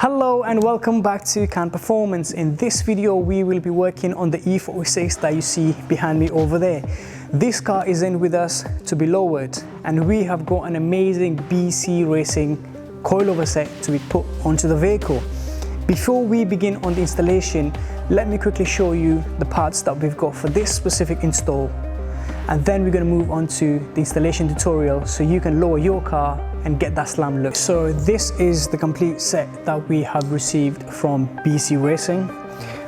Hello and welcome back to Can Performance. In this video we will be working on the E46 that you see behind me over there. This car is in with us to be lowered and we have got an amazing BC Racing coilover set to be put onto the vehicle. Before we begin on the installation, let me quickly show you the parts that we've got for this specific install, and then we're going to move on to the installation tutorial so you can lower your car and get that slam look. So this is the complete set that we have received from BC Racing.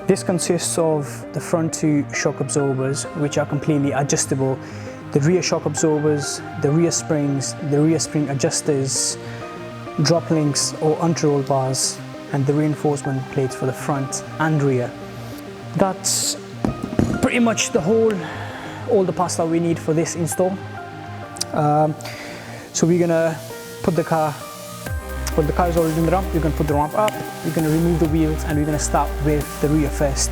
This consists of the front two shock absorbers, which are completely adjustable, the rear shock absorbers, the rear springs, the rear spring adjusters, drop links or anti-roll bars, and the reinforcement plates for the front and rear. That's pretty much all the parts that we need for this install. So we're gonna put the car is already in the ramp. You're going to put the ramp up, you're going to remove the wheels, and we're going to start with the rear first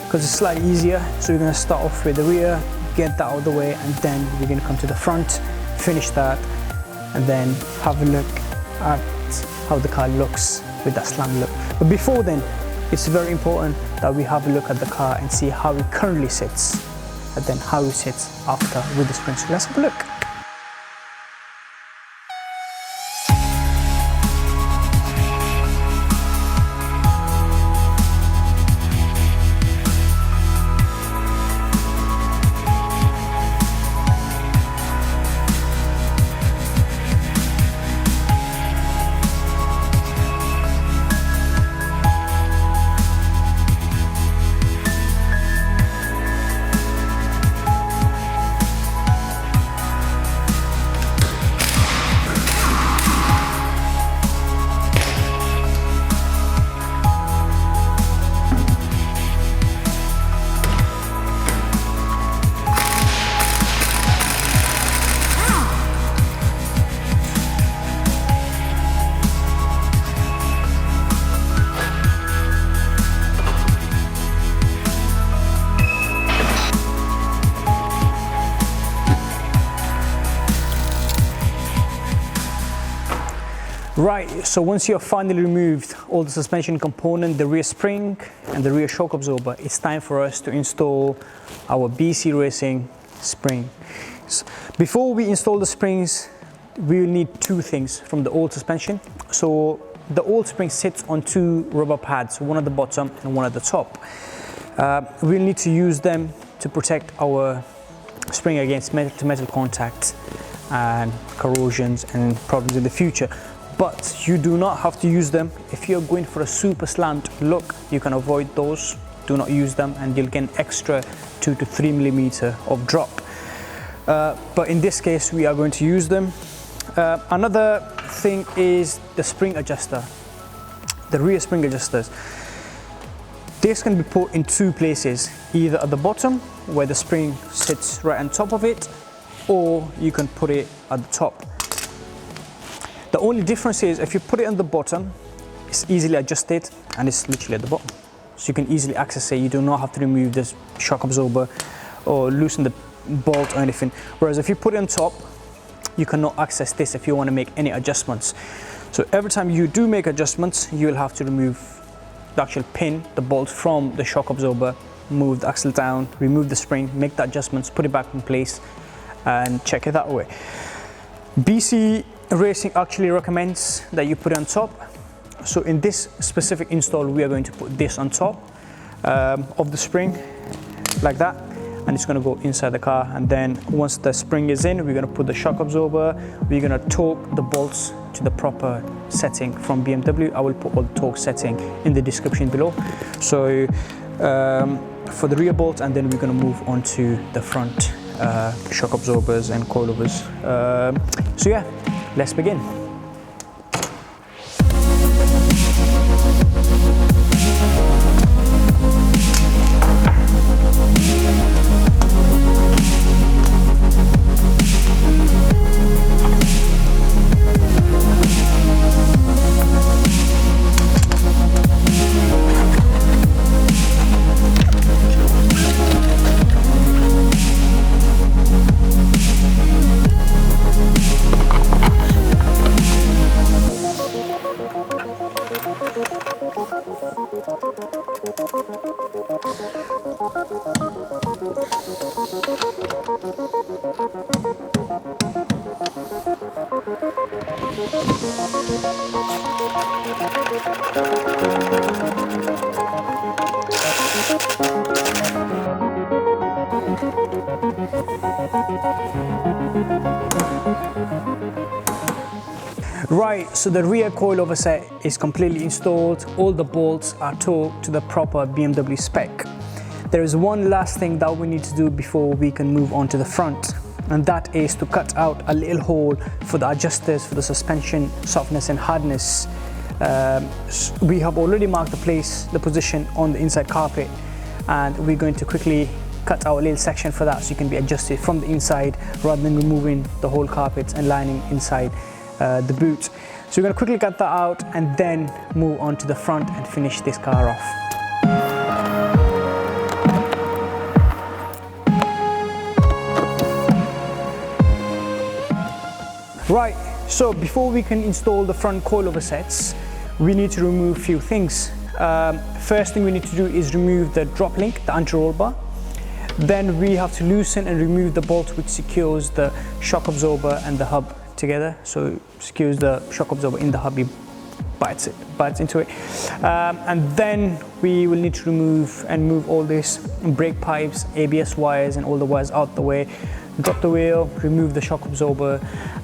because it's slightly easier. So we're going to start off with the rear, get that out of the way, and then we're going to come to the front, finish that, and then have a look at how the car looks with that slam look. But before then, it's very important that we have a look at the car and see how it currently sits, and then how it sits after with the springs. So let's have a look. Right, so once you have finally removed all the suspension component, the rear spring and the rear shock absorber, it's time for us to install our BC Racing springs. Before we install the springs, we will need two things from the old suspension. So the old spring sits on two rubber pads, one at the bottom and one at the top. We'll need to use them to protect our spring against metal-to-metal contact and corrosions and problems in the future. But you do not have to use them. If you're going for a super slant look, you can avoid those. Do not use them and you'll get an extra 2 to 3 millimeter of drop. But in this case, we are going to use them. Another thing is the spring adjuster, the rear spring adjusters. This can be put in two places, either at the bottom where the spring sits right on top of it, or you can put it at the top. The only difference is if you put it on the bottom, it's easily adjusted and it's literally at the bottom. So you can easily access it. You do not have to remove this shock absorber or loosen the bolt or anything. Whereas if you put it on top, you cannot access this if you want to make any adjustments. So every time you do make adjustments, you'll have to remove the actual pin, the bolt from the shock absorber, move the axle down, remove the spring, make the adjustments, put it back in place and check it that way. BC Racing actually recommends that you put it on top. So in this specific install, we are going to put this on top of the spring like that, and it's going to go inside the car. And then once the spring is in, we're going to put the shock absorber. We're going to torque the bolts to the proper setting from BMW. I will put all the torque setting in the description below. So for the rear bolt, and then we're going to move on to the front shock absorbers and coilovers. So yeah, let's begin. Right, so the rear coilover set is completely installed. All the bolts are torqued to the proper BMW spec. There is one last thing that we need to do before we can move on to the front, and that is to cut out a little hole for the adjusters for the suspension softness and hardness. We have already marked the position on the inside carpet, and we're going to quickly cut our little section for that so it can be adjusted from the inside rather than removing the whole carpet and lining inside the boot. So we're going to quickly cut that out and then move on to the front and finish this car off. Right, so before we can install the front coilover sets, we need to remove a few things. First thing we need to do is remove the drop link, the anti-roll bar. Then we have to loosen and remove the bolt which secures the shock absorber and the hub together. So it secures the shock absorber in the hub, it bites into it. And then we will need to move all this brake pipes, ABS wires and all the wires out the way. Drop the wheel, remove the shock absorber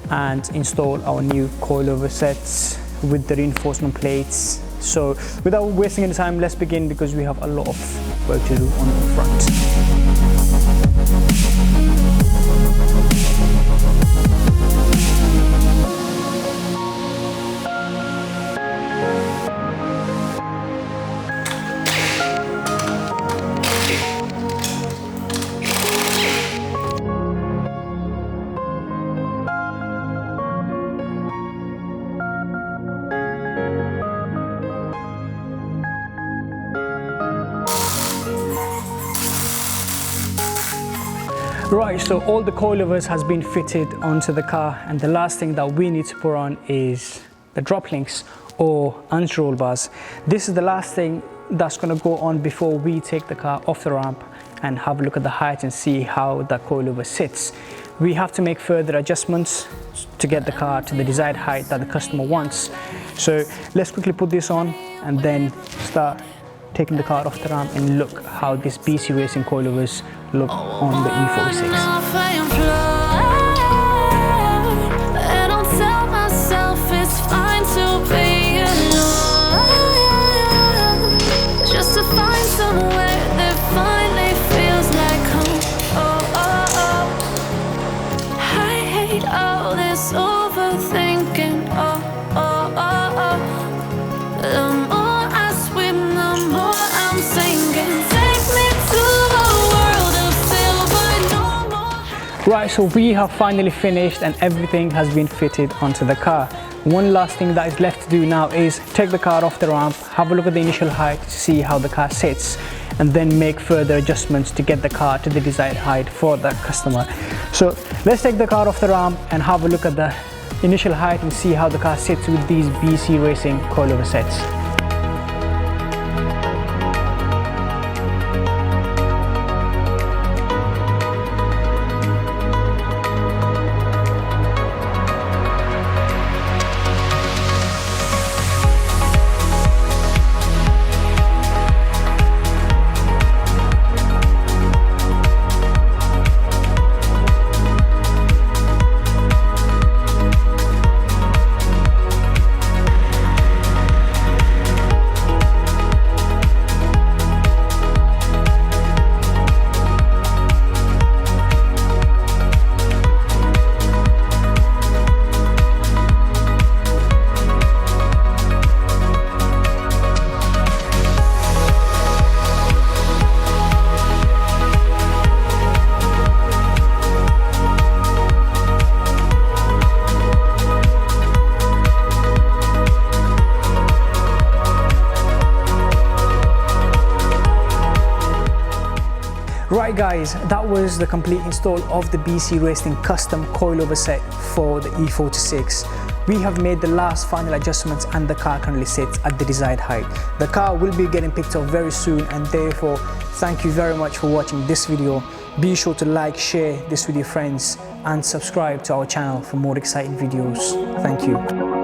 and install our new coilover sets with the reinforcement plates. So without wasting any time, let's begin because we have a lot of work to do on the front. Right, so all the coilovers has been fitted onto the car, and the last thing that we need to put on is the drop links or anti-roll bars. This is the last thing that's going to go on before we take the car off the ramp and have a look at the height and see how the coilover sits. We have to make further adjustments to get the car to the desired height that the customer wants. So let's quickly put this on and then start taking the car off the ramp and look how this BC Racing coilovers look on the E46. Right, so we have finally finished and everything has been fitted onto the car. One last thing that is left to do now is take the car off the ramp, have a look at the initial height to see how the car sits, and then make further adjustments to get the car to the desired height for the customer. So let's take the car off the ramp and have a look at the initial height and see how the car sits with these BC Racing coilover sets. Right guys, that was the complete install of the BC Racing custom coilover set for the E46. We have made the last final adjustments and the car currently sits at the desired height. The car will be getting picked up very soon, and therefore thank you very much for watching this video. Be sure to like, share this with your friends and subscribe to our channel for more exciting videos. Thank you.